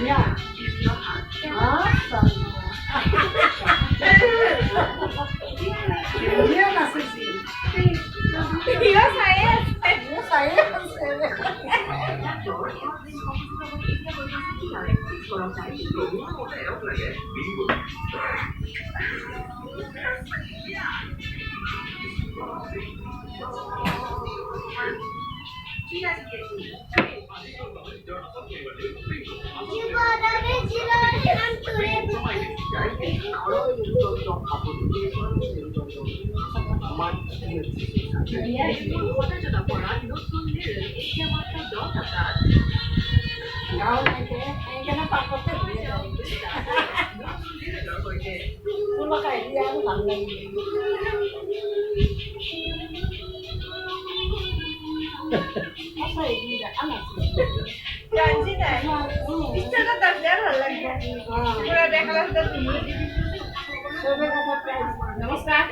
Ja. Dia nasi sih. Iya saya. Dia saya kan saya. Kau nanti kena pakotnya dia. Cuma kayak dia aku bangga. Apa ini enggak anak sih? Janji deh. Bisa kan tak jalan lagi. Udah ada kelas dari dulu. Coba kata price. Namaskar.